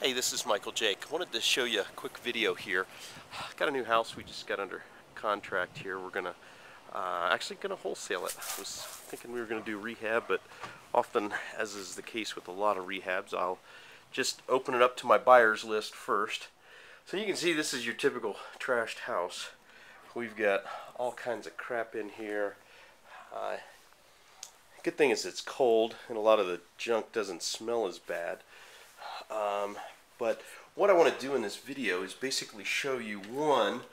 Hey, this is Michael Jake. I wanted to show you a quick video here. Got a new house we just got under contract here. We're gonna actually gonna wholesale it. I was thinking we were gonna do rehab, but often, as is the case with a lot of rehabs, I'll just open it up to my buyers list first. So you can see this is your typical trashed house. We've got all kinds of crap in here. Good thing is it's cold and a lot of the junk doesn't smell as bad. But what I want to do in this video is basically show you, one,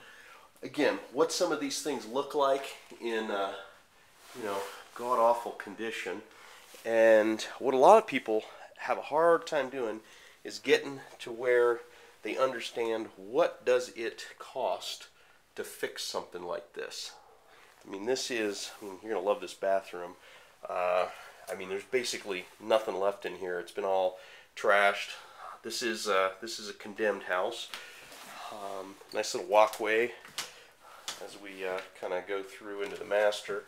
again, what some of these things look like in god-awful condition, and what a lot of people have a hard time doing is getting to where they understand what does it cost to fix something like this. I mean, you're gonna love this bathroom. There's basically nothing left in here. It's been all trashed. This is a condemned house. Nice little walkway as we kind of go through into the master.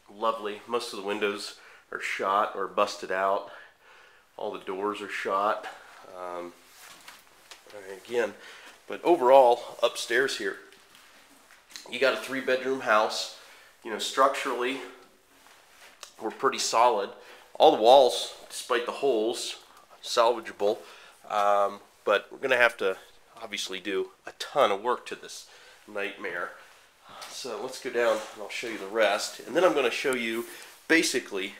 Lovely. Most of the windows are shot or busted out. All the doors are shot. Again, but overall, upstairs here, you got a 3-bedroom house. You know, structurally, we're pretty solid. All the walls, despite the holes, salvageable, but we're gonna have to obviously do a ton of work to this nightmare. So let's go down and I'll show you the rest, and then I'm going to show you basically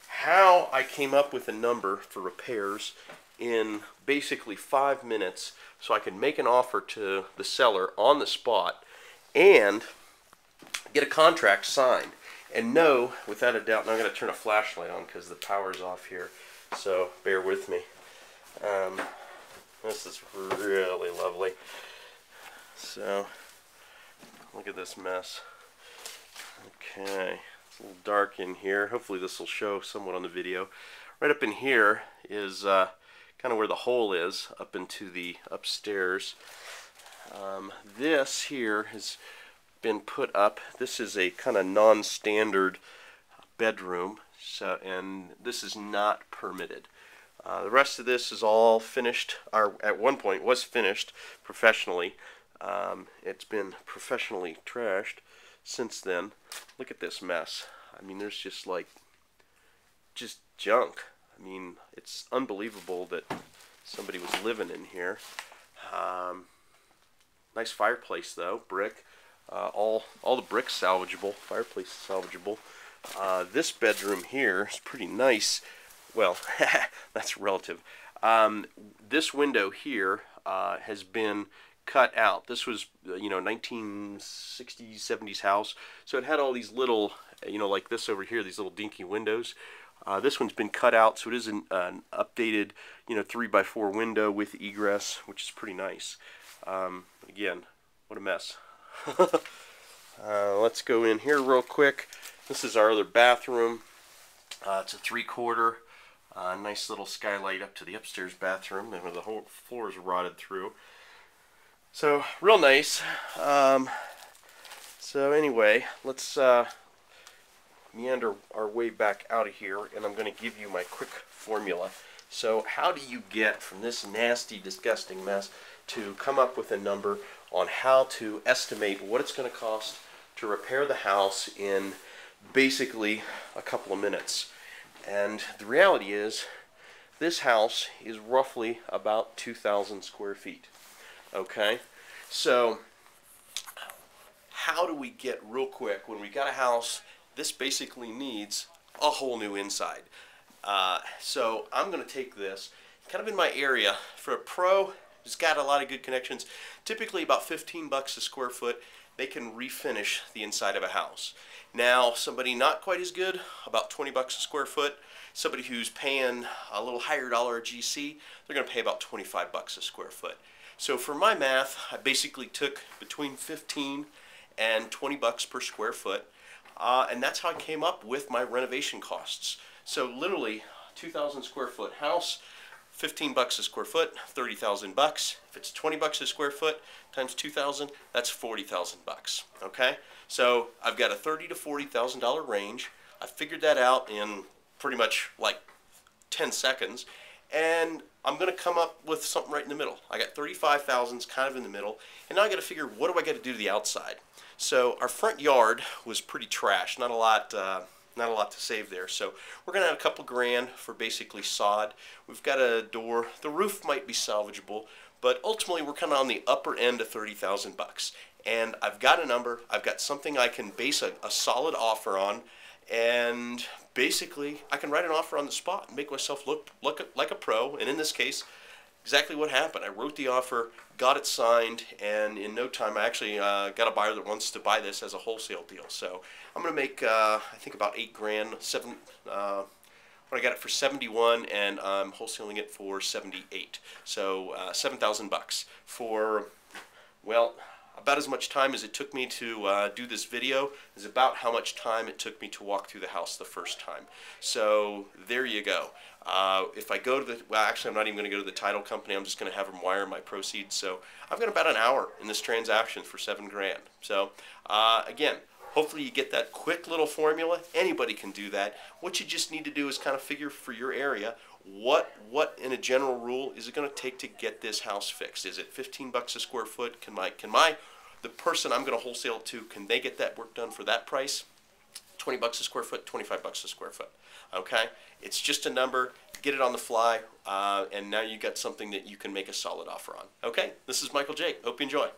how I came up with a number for repairs in basically 5 minutes, so I can make an offer to the seller on the spot and get a contract signed and know without a doubt. And I'm going to turn a flashlight on because the power's off here, so bear with me. This is really lovely. So look at this mess. Okay, it's a little dark in here. Hopefully this will show somewhat on the video. Right up in here is kind of where the hole is, up into the upstairs. This here has been put up. This is a kind of non-standard bedroom, and this is not permitted. The rest of this is all finished, or at one point was finished professionally. It's been professionally trashed since then. Look at this mess. I mean, there's just junk. I mean, it's unbelievable that somebody was living in here. Nice fireplace though, brick. All the bricks salvageable. Fireplace is salvageable. This bedroom here is pretty nice. Well, that's relative. This window here has been cut out. This was, 1960s, 70s house. So it had all these little, like this over here, these little dinky windows. This one's been cut out, so it is an updated, 3x4 window with egress, which is pretty nice. Again, what a mess. Let's go in here real quick. This is our other bathroom. It's a 3/4. Nice little skylight up to the upstairs bathroom, and the whole floor is rotted through. So real nice. So anyway, let's meander our way back out of here, and I'm going to give you my quick formula. So how do you get from this nasty, disgusting mess to come up with a number on how to estimate what it's going to cost to repair the house in basically a couple of minutes? And the reality is, this house is roughly about 2,000 square feet. Okay, so how do we get real quick when we got a house? This basically needs a whole new inside. So I'm going to take this, kind of in my area, for a pro who's got a lot of good connections, typically about 15 bucks a square foot, they can refinish the inside of a house. Now, somebody not quite as good, about 20 bucks a square foot. Somebody who's paying a little higher dollar GC, they're going to pay about 25 bucks a square foot. So for my math, I basically took between 15 and 20 bucks per square foot, and that's how I came up with my renovation costs. So literally, 2,000 square foot house, 15 bucks a square foot, 30,000 bucks. If it's 20 bucks a square foot times 2,000, that's 40,000 bucks. Okay? So I've got a $30,000 to $40,000 range. I figured that out in pretty much like 10 seconds, and I'm going to come up with something right in the middle. I got 35,000 kind of in the middle, and now I got to figure, what do I got to do to the outside? So our front yard was pretty trash, not a lot to save there. So we're going to add a couple grand for basically sod. We've got a door. The roof might be salvageable, but ultimately we're kind of on the upper end of 30,000 bucks. And I've got a number. I've got something I can base a solid offer on, and basically I can write an offer on the spot and make myself look like a pro. And in this case, exactly what happened. I wrote the offer, got it signed, and in no time I actually got a buyer that wants to buy this as a wholesale deal. So I'm going to make I think about 8 grand, when I got it for 71, and I'm wholesaling it for 78. So 7,000 bucks for, well, about as much time as it took me to do this video is about how much time it took me to walk through the house the first time. So there you go. If I go to the, well, actually I'm not even going to go to the title company. I'm just going to have them wire my proceeds. So I've got about an hour in this transaction for 7 grand. So again, hopefully you get that quick little formula. Anybody can do that. What you just need to do is kind of figure for your area, what in a general rule is it going to take to get this house fixed? Is it 15 bucks a square foot? The person I'm going to wholesale to, can they get that work done for that price? 20 bucks a square foot, 25 bucks a square foot. Okay? It's just a number. Get it on the fly, and now you got something that you can make a solid offer on. Okay? This is Michael Jake. Hope you enjoy.